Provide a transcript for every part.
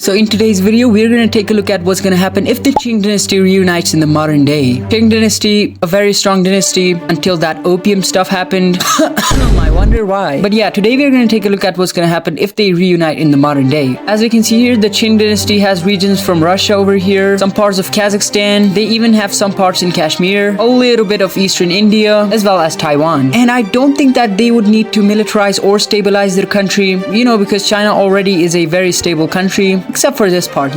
So in today's video, we're going to take a look at what's going to happen if the Qing Dynasty reunites in the modern day. Qing Dynasty, a very strong dynasty until that opium stuff happened. I wonder why. But yeah, today we're going to take a look at what's going to happen if they reunite in the modern day. As we can see here, the Qing Dynasty has regions from Russia over here, some parts of Kazakhstan, they even have some parts in Kashmir, a little bit of eastern India, as well as Taiwan. And I don't think that they would need to militarize or stabilize their country, because China already is a very stable country. Except for this part,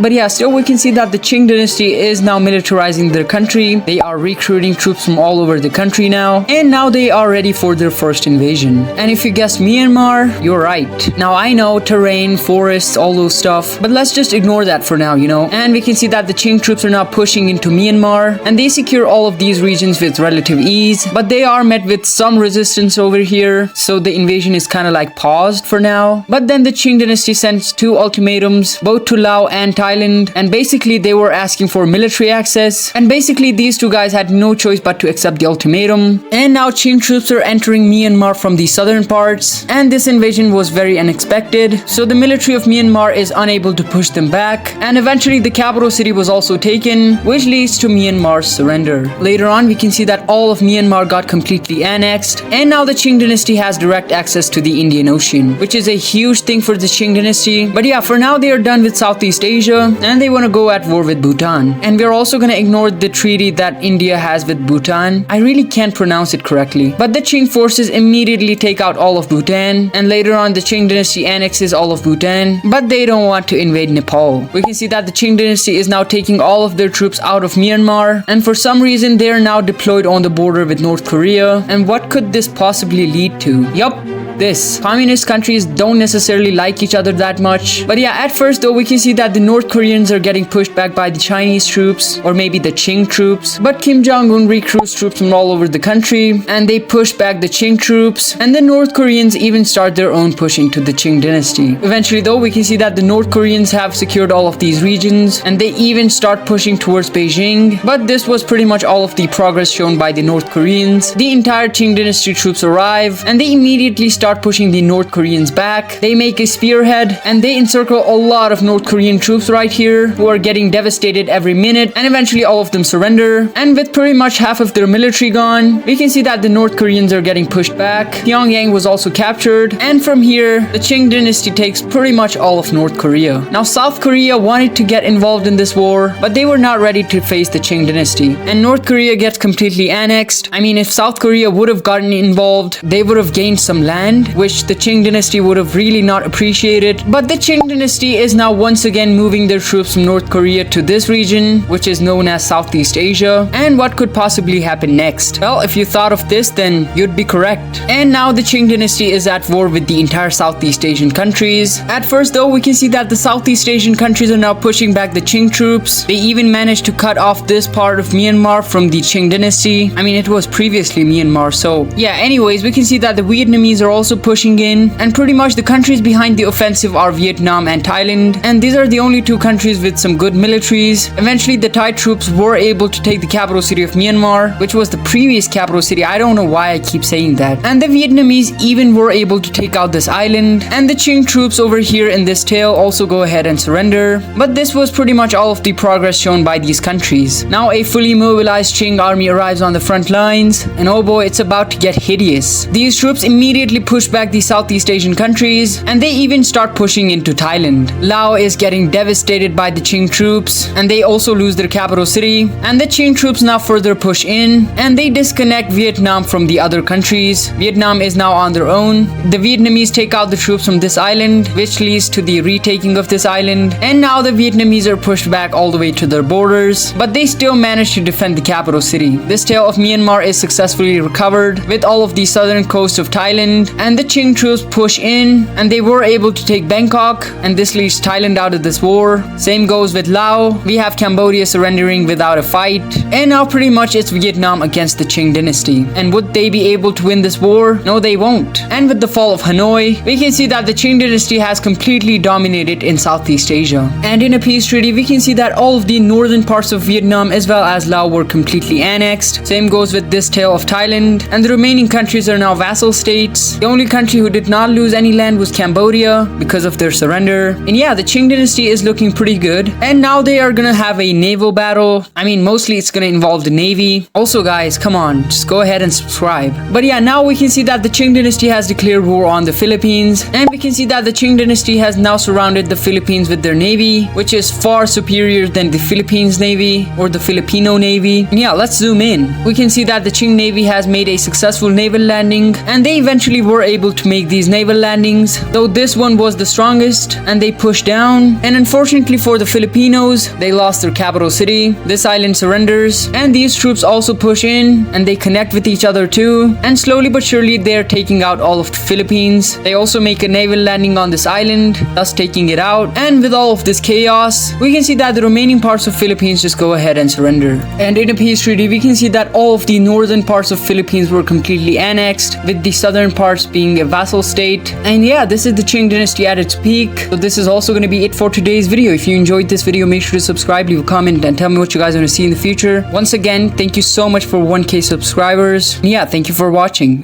But yeah, still we can see that the Qing Dynasty is now militarizing their country. They are recruiting troops from all over the country now. And now they are ready for their first invasion. And if you guessed Myanmar, you're right. Now I know, terrain, forests, all those stuff. But let's just ignore that for now, And we can see that the Qing troops are now pushing into Myanmar. And they secure all of these regions with relative ease. But they are met with some resistance over here. So the invasion is kind of like paused for now. But then the Qing Dynasty sends two ultimatums, both to Laos and Thailand, and basically they were asking for military access, and basically these two guys had no choice but to accept the ultimatum. And now Qing troops are entering Myanmar from the southern parts, and this invasion was very unexpected, so the military of Myanmar is unable to push them back, and eventually the capital city was also taken, which leads to Myanmar's surrender. Later on we can see that all of Myanmar got completely annexed, and now the Qing Dynasty has direct access to the Indian Ocean, which is a huge thing for the Qing Dynasty. But yeah, for now they are done with Southeast Asia and they want to go at war with Bhutan. And we're also going to ignore the treaty that India has with Bhutan. I really can't pronounce it correctly. But the Qing forces immediately take out all of Bhutan, and later on the Qing Dynasty annexes all of Bhutan, but they don't want to invade Nepal. We can see that the Qing Dynasty is now taking all of their troops out of Myanmar, and for some reason they are now deployed on the border with North Korea. And what could this possibly lead to? Yup. This. Communist countries don't necessarily like each other that much. But yeah, at first though, we can see that the North Koreans are getting pushed back by the Chinese troops, or maybe the Qing troops. But Kim Jong-un recruits troops from all over the country, and they push back the Qing troops, and the North Koreans even start their own push into the Qing Dynasty. Eventually though, we can see that the North Koreans have secured all of these regions, and they even start pushing towards Beijing. But this was pretty much all of the progress shown by the North Koreans. The entire Qing Dynasty troops arrive, and they immediately start pushing the North Koreans back. They make a spearhead and they encircle a lot of North Korean troops right here who are getting devastated every minute, and eventually all of them surrender. And with pretty much half of their military gone, we can see that the North Koreans are getting pushed back. Pyongyang was also captured, and from here the Qing Dynasty takes pretty much all of North Korea. Now South Korea wanted to get involved in this war, but they were not ready to face the Qing Dynasty, and North Korea gets completely annexed. I mean, if South Korea would have gotten involved, they would have gained some land, which the Qing Dynasty would have really not appreciated. But the Qing Dynasty is now once again moving their troops from North Korea to this region, which is known as Southeast Asia. And what could possibly happen next? Well, if you thought of this, then you'd be correct. And now the Qing Dynasty is at war with the entire Southeast Asian countries. At first though, we can see that the Southeast Asian countries are now pushing back the Qing troops. They even managed to cut off this part of Myanmar from the Qing Dynasty. I mean, it was previously Myanmar, so yeah, anyways, we can see that the Vietnamese are also pushing in, and pretty much the countries behind the offensive are Vietnam and Thailand, and these are the only two countries with some good militaries. Eventually the Thai troops were able to take the capital city of Myanmar, which was the previous capital city. I don't know why I keep saying that. And the Vietnamese even were able to take out this island, and the Qing troops over here in this tale also go ahead and surrender. But this was pretty much all of the progress shown by these countries. Now a fully mobilized Qing army arrives on the front lines, and oh boy, it's about to get hideous. These troops immediately push back the Southeast Asian countries, and they even start pushing into Thailand. Laos is getting devastated by the Qing troops, and they also lose their capital city. And the Qing troops now further push in, and they disconnect Vietnam from the other countries. Vietnam is now on their own. The Vietnamese take out the troops from this island, which leads to the retaking of this island. And now the Vietnamese are pushed back all the way to their borders, but they still manage to defend the capital city. This tale of Myanmar is successfully recovered with all of the southern coast of Thailand, and the Qing troops push in, and they were able to take Bangkok, and this leaves Thailand out of this war. Same goes with Laos. We have Cambodia surrendering without a fight, and now pretty much it's Vietnam against the Qing Dynasty. And would they be able to win this war? No, they won't. And with the fall of Hanoi, we can see that the Qing Dynasty has completely dominated in Southeast Asia. And in a peace treaty, we can see that all of the northern parts of Vietnam as well as Laos were completely annexed. Same goes with this tale of Thailand, and the remaining countries are now vassal states. The only country who did not lose any land was Cambodia because of their surrender. And yeah, the Qing dynasty is looking pretty good. And now they are gonna have a naval battle. I mean, mostly it's gonna involve the navy. Also guys, come on, just go ahead and subscribe. But yeah, now we can see that the Qing dynasty has declared war on the Philippines. And we can see that the Qing dynasty has now surrounded the Philippines with their navy, which is far superior than the Philippines navy or the Filipino navy. And yeah, let's zoom in. We can see that the Qing navy has made a successful naval landing, and they eventually were able to make these naval landings, though this one was the strongest, and they pushed down. And unfortunately for the Filipinos, they lost their capital city. This island surrenders, and these troops also push in, and they connect with each other too, and slowly but surely they're taking out all of the Philippines. They also make a naval landing on this island, thus taking it out. And with all of this chaos, we can see that the remaining parts of Philippines just go ahead and surrender. And in a peace treaty, we can see that all of the northern parts of Philippines were completely annexed, with the southern parts being a vassal state. And yeah, this is the Qing dynasty at its peak. So this is also going to be it for today's video. If you enjoyed this video, make sure to subscribe, leave a comment, and tell me what you guys want to see in the future. Once again, thank you so much for 1K subscribers. And yeah, thank you for watching.